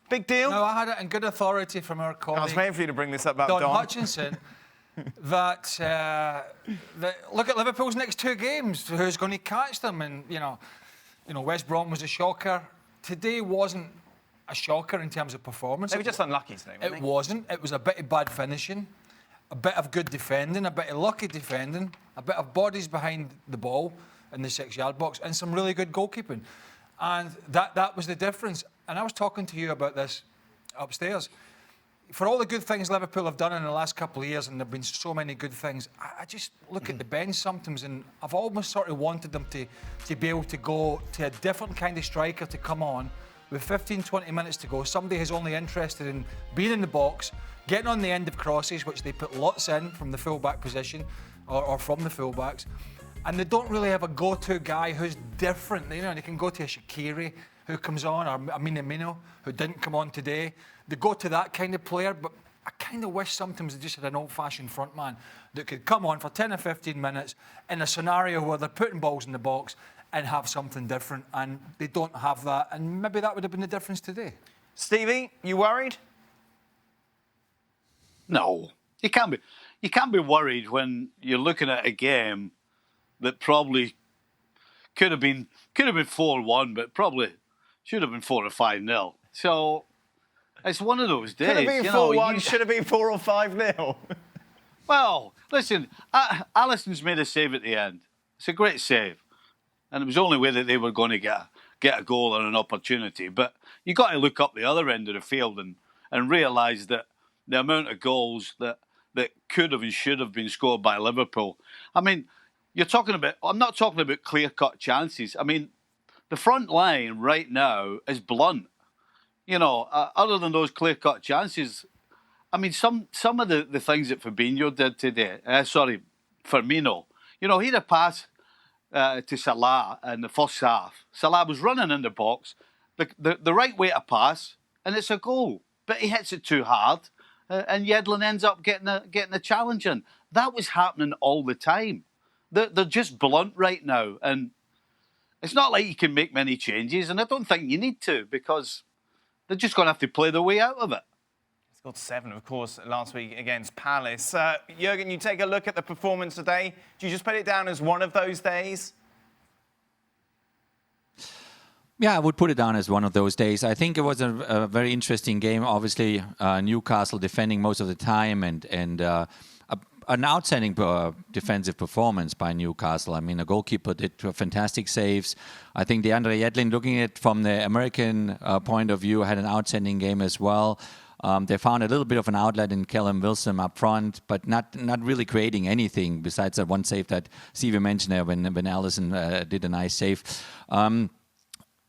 Big deal? No, I had it in good authority from our colleague. I was waiting for you to bring this up about Don Hutchinson. that look at Liverpool's next 2 games. Who's going to catch them? And you know, West Brom was a shocker. Today wasn't a shocker in terms of performance. They were just unlucky today, weren't they? It wasn't. It was a bit of bad finishing, a bit of good defending, a bit of lucky defending, a bit of bodies behind the ball in the 6-yard box, and some really good goalkeeping. And that was the difference. And I was talking to you about this upstairs. For all the good things Liverpool have done in the last couple of years, and there have been so many good things, I just look at the bench sometimes, and I've almost sort of wanted them to be able to go to a different kind of striker to come on with 15, 20 minutes to go. Somebody who's only interested in being in the box, getting on the end of crosses, which they put lots in from the full-back position or from the full-backs. And they don't really have a go-to guy who's different. They can go to a Shaqiri who comes on, or a Firmino who didn't come on today. They go to that kind of player, but I kind of wish sometimes they just had an old-fashioned front man that could come on for 10 or 15 minutes in a scenario where they're putting balls in the box and have something different, and they don't have that, and maybe that would have been the difference today. Stevie, you worried? No, you can't be. You can't be worried when you're looking at a game that probably could have been 4-1, but probably should have been 4 or 5-0. So it's one of those days. Could have been 4-1, should have been 4 or 5-0. Well, listen, Alisson's made a save at the end. It's a great save. And it was the only way that they were going to get a goal and an opportunity. But you got to look up the other end of the field and realise that the amount of goals that could have and should have been scored by Liverpool. I mean, I'm not talking about clear-cut chances. I mean, the front line right now is blunt. Other than those clear-cut chances, I mean, some of the things that Fabinho did today, Firmino, he had a pass to Salah in the first half. Salah was running in the box, the right way to pass, and it's a goal. But he hits it too hard, and Yedlin ends up getting a challenge in. That was happening all the time. They're just blunt right now, and it's not like you can make many changes, and I don't think you need to, because they're just going to have to play their way out of it. He scored 7, of course, last week against Palace. Jürgen, you take a look at the performance today. Do you just put it down as one of those days? Yeah, I would put it down as one of those days. I think it was a very interesting game. Obviously, Newcastle defending most of the time, and an outstanding defensive performance by Newcastle. I mean, the goalkeeper did fantastic saves. I think DeAndre Yedlin, looking at it from the American point of view, had an outstanding game as well. They found a little bit of an outlet in Callum Wilson up front, but not really creating anything besides that one save that Stevie mentioned there when Alisson did a nice save.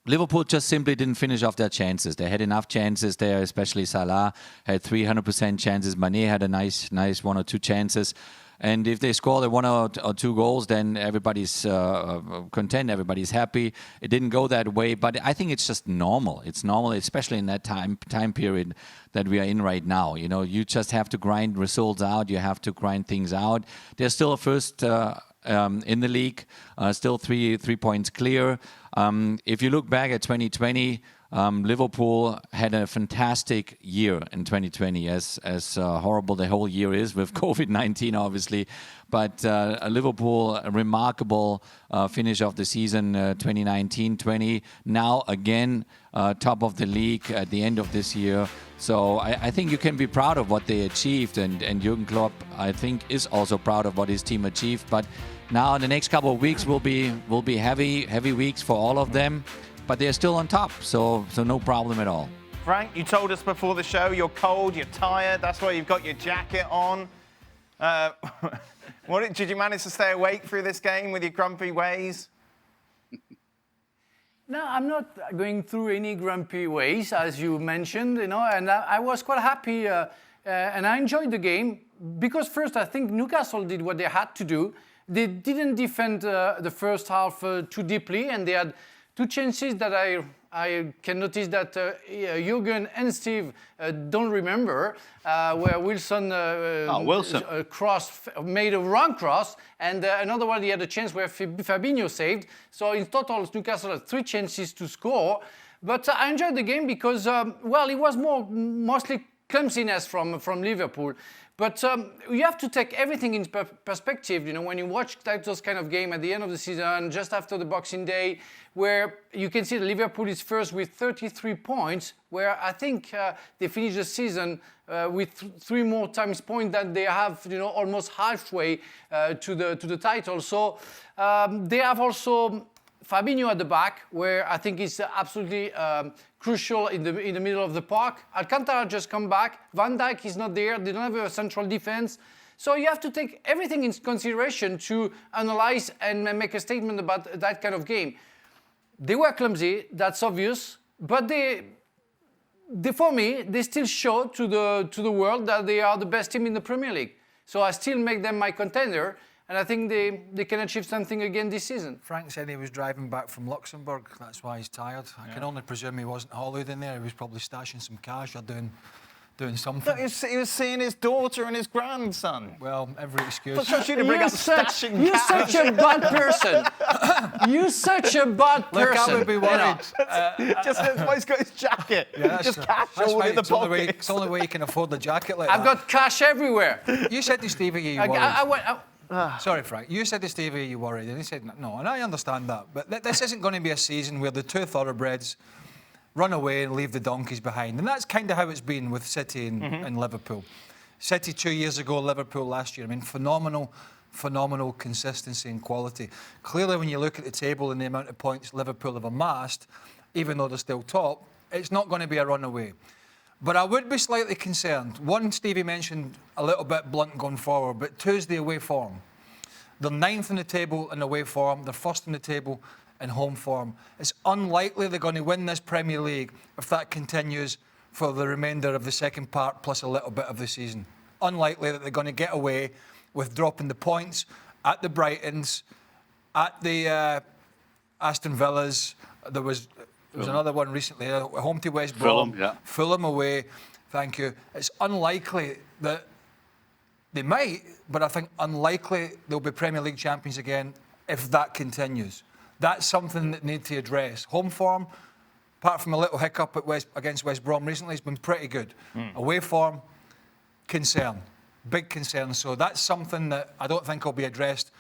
Liverpool just simply didn't finish off their chances. They had enough chances there, especially Salah had 300% chances. Mané had a nice 1 or 2 chances. And if they score the 1 or 2 goals, then everybody's content, everybody's happy. It didn't go that way, but I think it's just normal. It's normal, especially in that time period that we are in right now. You just have to grind results out. You have to grind things out. They're still first in the league, still three points clear. If you look back at 2020, Liverpool had a fantastic year in 2020, as horrible the whole year is with COVID-19, obviously. But Liverpool, a remarkable finish of the season 2019-20. Now again, top of the league at the end of this year. So I think you can be proud of what they achieved, and Jürgen Klopp, I think, is also proud of what his team achieved. But now the next couple of weeks will be heavy weeks for all of them. But they're still on top, so no problem at all. Frank, you told us before the show you're cold, you're tired. That's why you've got your jacket on. Did you manage to stay awake through this game with your grumpy ways? No, I'm not going through any grumpy ways, as you mentioned, and I was quite happy and I enjoyed the game because first I think Newcastle did what they had to do. They didn't defend the first half too deeply, and they had 2 chances that I can notice that Jürgen and Steve don't remember, where Wilson made a wrong cross, and another one he had a chance where Fabinho saved. So in total, Newcastle had 3 chances to score, But I enjoyed the game because, well, it was mostly clumsiness from Liverpool. But you have to take everything in perspective, you know, when you watch those kind of game at the end of the season, just after the Boxing Day, where you can see that Liverpool is first with 33 points, where I think they finished the season with 3 more times points than they have, you know, almost halfway to the title. So they have also Firmino at the back, where I think is absolutely crucial in the middle of the park. Alcantara just come back. Van Dijk is not there. They don't have a central defense. So you have to take everything into consideration to analyze and make a statement about that kind of game. They were clumsy, that's obvious, but they for me, they still show to the world that they are the best team in the Premier League. So I still make them my contender. And I think they can achieve something again this season. Frank said he was driving back from Luxembourg. That's why he's tired. I can only presume he wasn't holidaying there. He was probably stashing some cash or doing something. No, he was seeing his daughter and his grandson. Well, every excuse. I trust you to bring up stashing You're cash. such a bad person. You're such a bad person. Look, I would be worried. That's why he's got his jacket. Yeah, just cash all right. in the pocket. It's the only way you can afford the jacket like I've that. got cash everywhere. You said to Stevie you worried. Sorry, Frank. You said to Stevie you worried, and he said no, and I understand that. But this isn't going to be a season where the 2 thoroughbreds run away and leave the donkeys behind. And that's kind of how it's been with City and Liverpool. City 2 years ago, Liverpool last year. I mean, phenomenal consistency and quality. Clearly, when you look at the table and the amount of points Liverpool have amassed, even though they're still top, it's not going to be a runaway. But I would be slightly concerned. One, Stevie mentioned a little bit blunt going forward, but 2 is the away form. They're 9th in the table in away form. They're 1st in the table in home form. It's unlikely they're going to win this Premier League if that continues for the remainder of the second part plus a little bit of the season. Unlikely that they're going to get away with dropping the points at the Brightons, at the Aston Villas. There was another one recently, home to West Brom. Fulham away. Thank you. It's unlikely that they might, but I think unlikely they'll be Premier League champions again if that continues. That's something that need to address. Home form, apart from a little hiccup against West Brom recently, has been pretty good. Away form, concern. Big concern. So that's something that I don't think will be addressed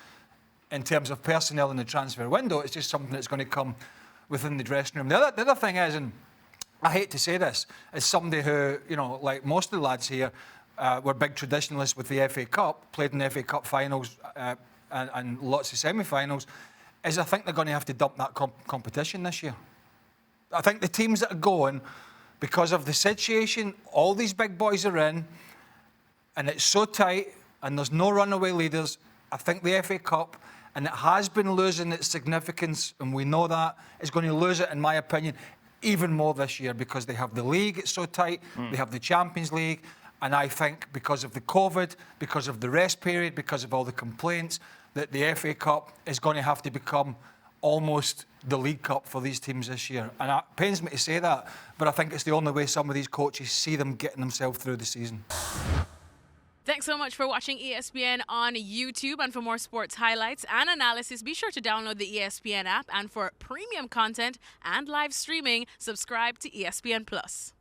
in terms of personnel in the transfer window. It's just something that's going to come within the dressing room. The other thing is, and I hate to say this, as somebody who, you know, like most of the lads here, were big traditionalists with the FA Cup, played in the FA Cup finals and lots of semi-finals, is I think they're going to have to dump that competition this year. I think the teams that are going, because of the situation all these big boys are in, and it's so tight, and there's no runaway leaders, I think the FA Cup, and it has been losing its significance, and we know that, is going to lose it, in my opinion, even more this year, because they have the league, it's so tight, they have the Champions League, and I think because of the COVID, because of the rest period, because of all the complaints, that the FA Cup is going to have to become almost the League Cup for these teams this year. And it pains me to say that, but I think it's the only way some of these coaches see them getting themselves through the season. Thanks so much for watching ESPN on YouTube. And for more sports highlights and analysis, be sure to download the ESPN app. And for premium content and live streaming, subscribe to ESPN+.